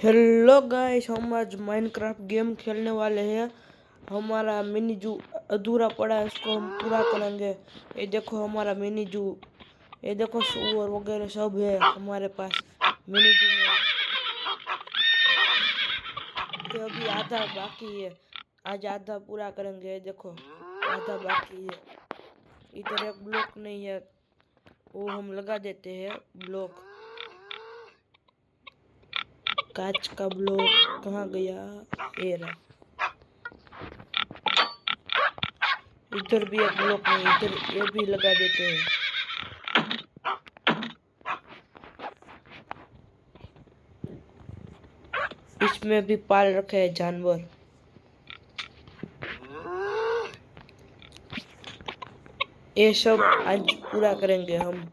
Hello guys, हम आज Minecraft game खेलने वाले हैं। हमारा मिनी जू अधूरा पड़ा है, इसको हम पूरा करेंगे। ये देखो हमारा मिनी जू, ये देखो सुअर वगैरह सब है हमारे पास मिनी जू में। ये अभी आधा बाकी है, आज आधा पूरा करेंगे। ये देखो आधा बाकी है। इधर एक ब्लॉक नहीं है, वो हम लगा देते हैं ब्लॉक। कांच का ब्लॉक कहाँ गया? ये रहा। इधर भी एक ब्लॉक नहीं, इधर ये भी लगा देते हैं। इसमें भी पाल रखे हैं जानवर। ये सब आज पूरा करेंगे हम,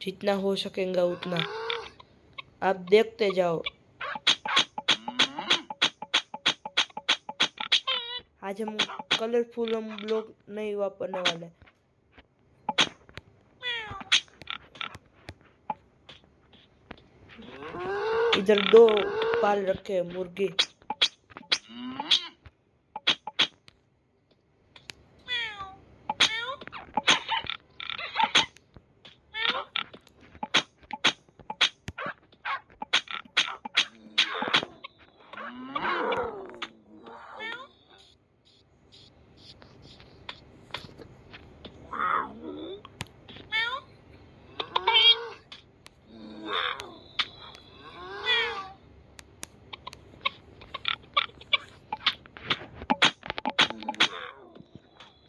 जितना हो सकेगा उतना। आप देखते जाओ। आज हम कलरफुल हम ब्लॉक नहीं वापरने वाले। इधर दो पाल रखे हैं मुर्गी।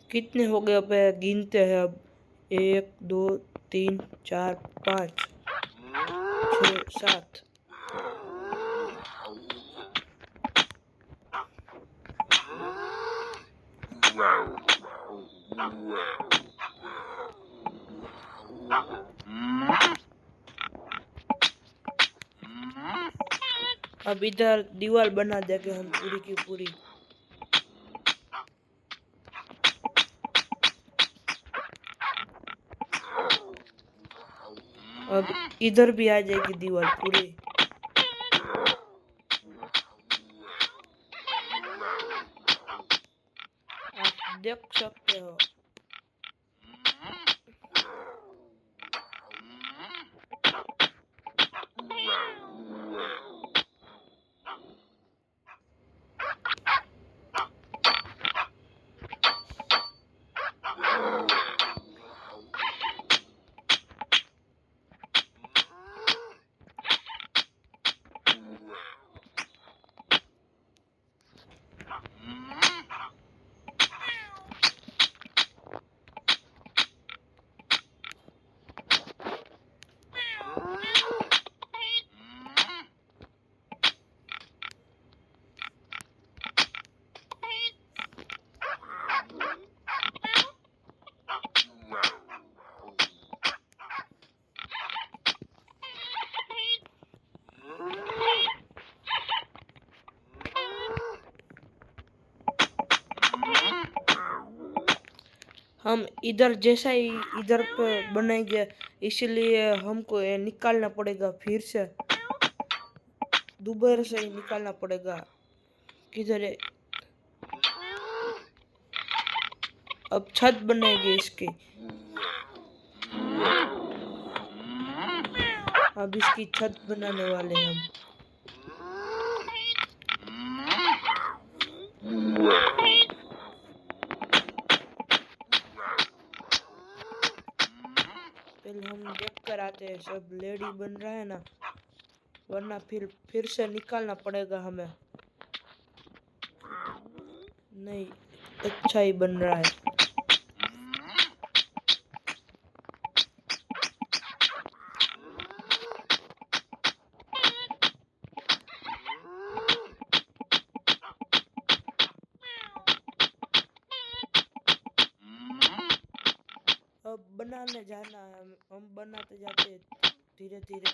कितने हो गए? अब गिनते हैं। अब 1 2 3 4 5 6 7। अब इधर दीवार बना देंगे हम पूरी की पूरी। अब इधर भी आ जाएगी दीवार पूरी। आप देख सकते हो। हम इधर जैसा ही इधर पे बनाएंगे, इसलिए हमको ये निकालना पड़ेगा फिर से। दोबारा से ही निकालना पड़ेगा। किधर है? अब छत बनेगी इसकी। अब इसकी छत बनाने वाले हैं हम। पहले हम देख कर आते हैं सब लेडी बन रहा है ना, वरना फिर से निकालना पड़ेगा हमें। नहीं, अच्छा ही बन रहा है। अब बनाने जाना है, हम बनाते जाते हैं धीरे धीरे।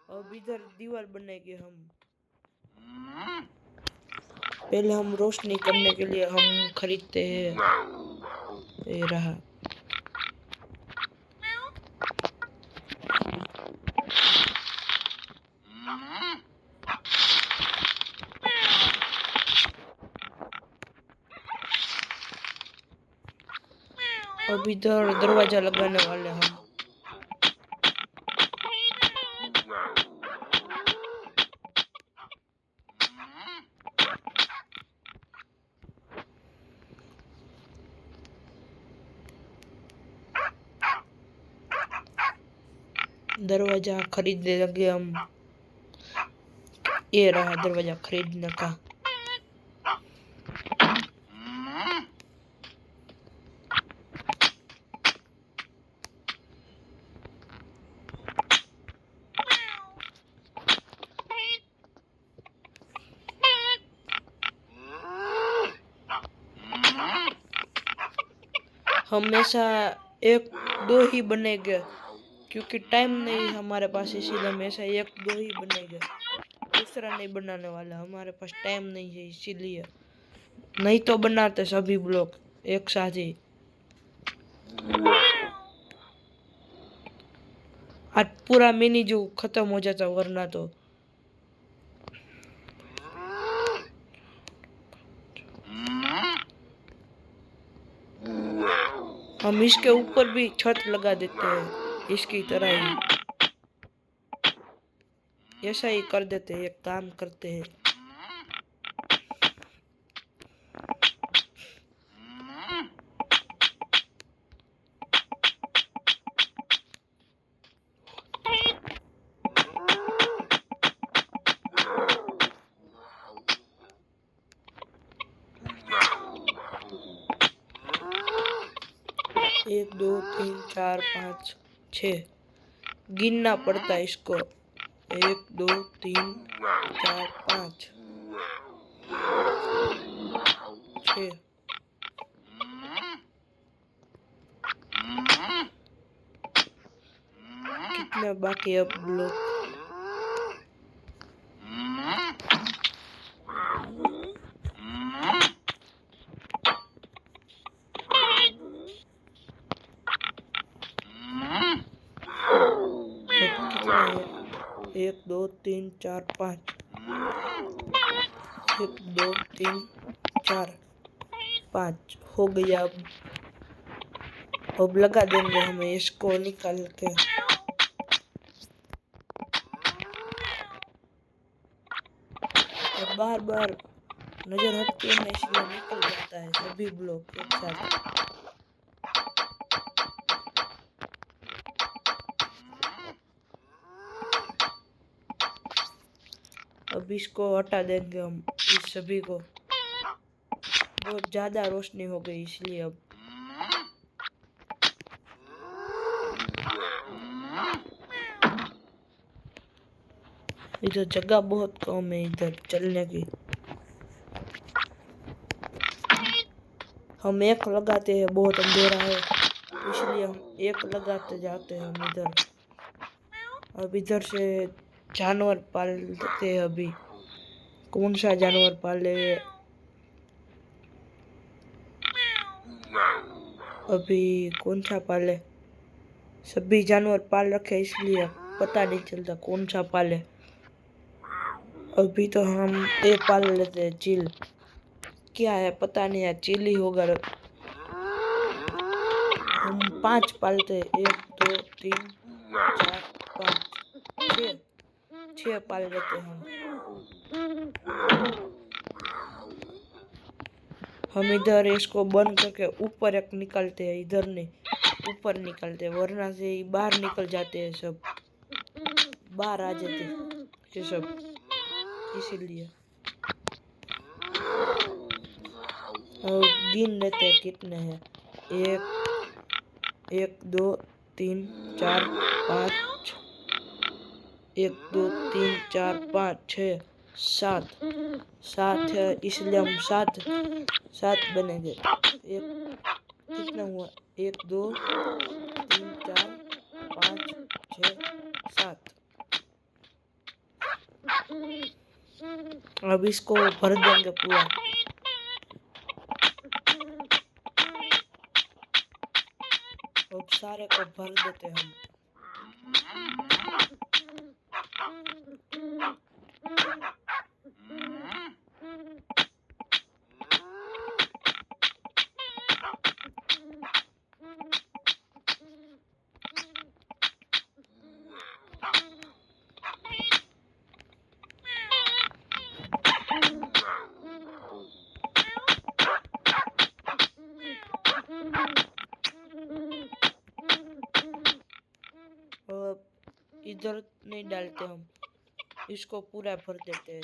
अब इधर दीवार बनेगी हम। पहले हम रोशनी करने के लिए हम खरीदते हैं। ये रहा। अब इधर दरवाजा लगाने वाले हम। दरवाजा खरीदने लगे हम। ये रहा दरवाजा खरीदने का। हमेशा एक दो ही बनेगा क्योंकि टाइम नहीं हमारे पास, इसीलिए हमेशा एक दो ही बनेगा, दूसरा नहीं बनाने वाला। हमारे पास टाइम नहीं है इसीलिए, नहीं तो बनाते सभी ब्लॉक एक साथ ही। आज पूरा मिनी जू खत्म हो जाता वरना तो। हम इसके ऊपर भी छत लगा देते हैं इसकी तरह ही, ऐसा ही कर देते हैं, एक काम करते हैं। एक दो तीन चार पाँच छः गिनना पड़ता है इसको। एक दो तीन चार पाँच छः। कितने बाकी अब लोग? एक दो तीन चार पाँच, एक दो तीन चार पाँच हो गया। अब लगा देंगे हमें इसको निकाल के। बार बार नजर हटती है इसलिए निकल जाता है सभी ब्लॉक एक साथ। अब इसको हटा देंगे हम, इस सभी को। बहुत ज्यादा रोशनी हो गई इसलिए अब इधर जगह बहुत कम है इधर चलने की। हम एक लगाते हैं, बहुत अंधेरा है इसलिए हम एक लगाते जाते हैं हम इधर। अब इधर से जानवर पालते हैं अभी। कौन सा जानवर पाले? अभी कौन सा पाले? सभी जानवर पाल रखे इसलिए पता नहीं चलता कौन सा पाले। अभी तो हम एक पाल लेते हैं, चील। क्या है पता नहीं है, चील ही होगा। हम 5 पालते हैं, 1 2 3 4 5 6 पाल लेते हैं हम इधर इसको बंद करके ऊपर एक निकलते हैं, इधर नहीं ऊपर निकलते हैं, वरना से बाहर निकल जाते हैं, सब बाहर आ जाते हैं ये सब, इसीलिए। और गिन लेते हैं कितने हैं। एक दो तीन चार पाँच, 1 2 3 4 5 6 7 है इसलिए हम सात बनेंगे। एक कितना हुआ? 1 2 3 4 5 6 7। अब इसको भर देंगे पूरा। अब सारे को भर देते हम। इधर नहीं डालते हम, इसको पूरा भर देते हैं।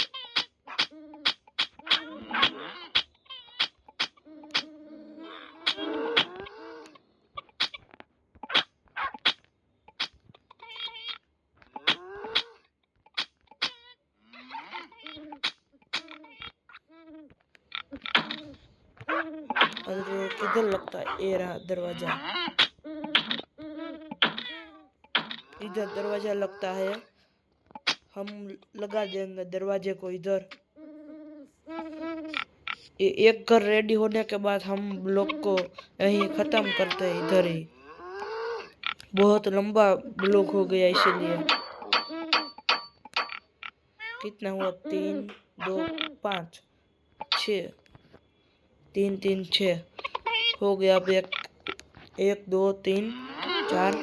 अरे किधर लगता है? ये रहा दरवाजा, इधर दरवाजा लगता है। हम लगा देंगे दरवाजे को इधर। ये एक घर रेडी होने के बाद हम ब्लॉक को यहीं खत्म करते हैं, इधर ही। बहुत लंबा ब्लॉक हो गया इसीलिए। कितना हुआ? 3 2 5 6, 3 3 6 हो गया। अब 1 2 3 4,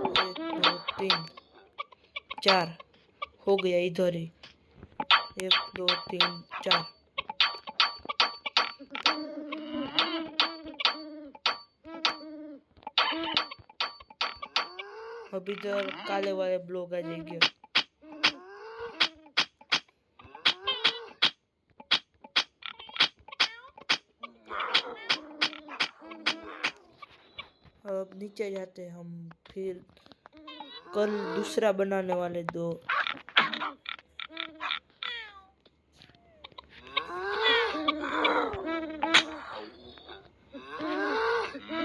1 2 3 4 हो गया इधर ही। 1 2 3 4। अब इधर काले वाले ब्लॉक आ जाएंगे। अब नीचे जाते हैं हम, फिर कल दूसरा बनाने वाले 2।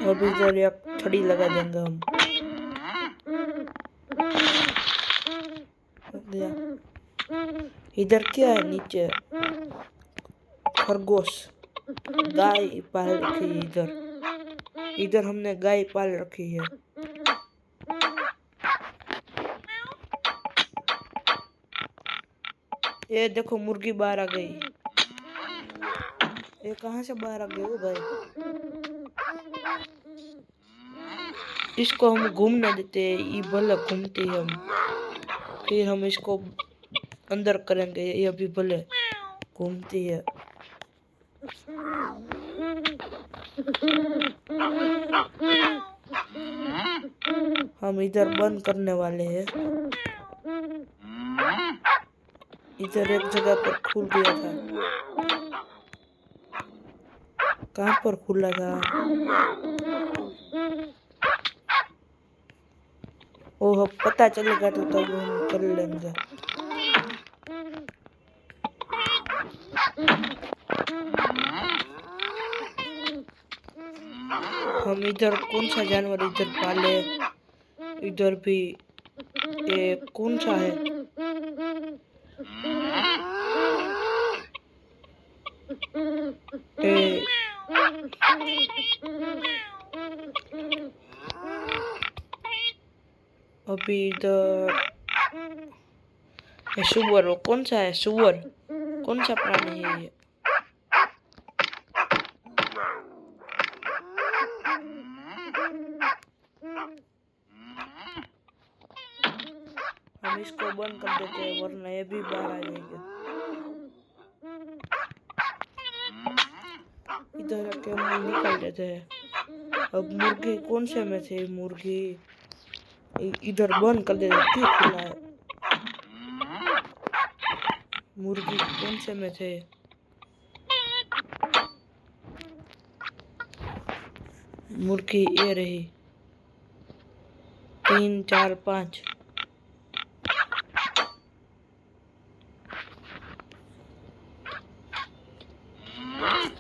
अब इधर एक छड़ी लगा देंगे हम। इधर क्या है? नीचे खरगोश, गाय पाल रखी है इधर। इधर हमने गाय पाल रखी है। ये देखो मुर्गी बाहर आ गई। ये कहाँ से बाहर आ गई वो भाई? इसको हम घूमने देते हैं, ये भले घूमती है। हम फिर हम इसको अंदर करेंगे, ये अभी भले घूमती है। हम इधर बंद करने वाले हैं। इधर एक जगह पर खुल गया था। कहाँ पर खुला था? ओह, पता चलेगा तो तब हम कर लेंगे। हम इधर कौन सा जानवर इधर पाले? इधर भी ये कौन सा है? अभी इधर सुअर, कौन सा है सुअर? कौन सा प्राणी है ये? हम इसको बंद कर देते हैं वरना ये भी बाहर आ जाएगा। इधर आके हम निकाल देते हैं। अब मुर्गी कौन से में थे? मुर्गी इधर बंद कर देते। क्यों खुला है? मुर्गी कौन से में थे? मुर्गी ये रही। 3 4 5।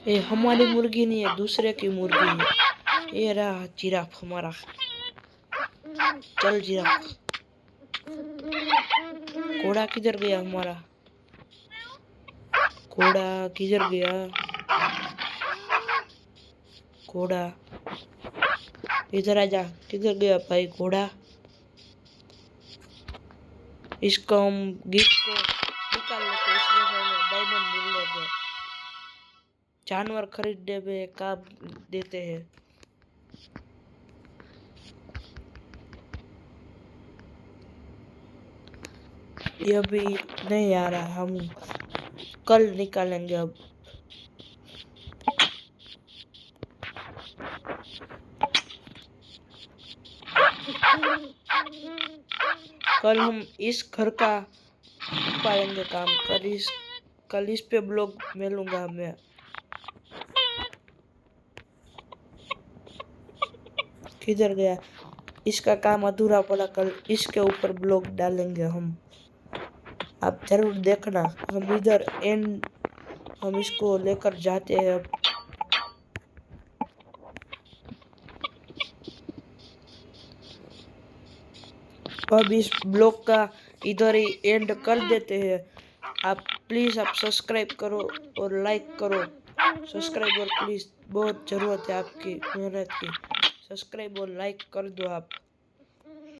ये हमारी मुर्गी नहीं है, दूसरे की मुर्गी है। ये रहा जिराफ हमारा। चल जिराफ। घोड़ा किधर गया हमारा? घोड़ा किधर गया? घोड़ा इधर आजा। किधर गया भाई घोड़ा? इसको हम गिफ्ट को निकाल लेते, इसमें हमें डायमंड मिल जाएगा। जानवर खरीदने में काम देते हैं। ये अभी नहीं आ रहा, हम कल निकालेंगे। अब कल हम इस घर का पालेंगे काम। कल इस पे ब्लॉग मिलूंगा मैं। किधर गया? इसका काम अधूरा पड़ा, कल इसके ऊपर ब्लॉग डालेंगे हम। आप जरूर देखना। हम इधर हम इसको लेकर जाते हैं अब इस ब्लॉग का इधर ही एंड कर देते हैं। आप प्लीज आप सब्सक्राइब करो और लाइक करो। सब्सक्राइब और प्लीज बहुत जरूरत है आपकी मेहनत की। सब्सक्राइब और लाइक कर दो आप।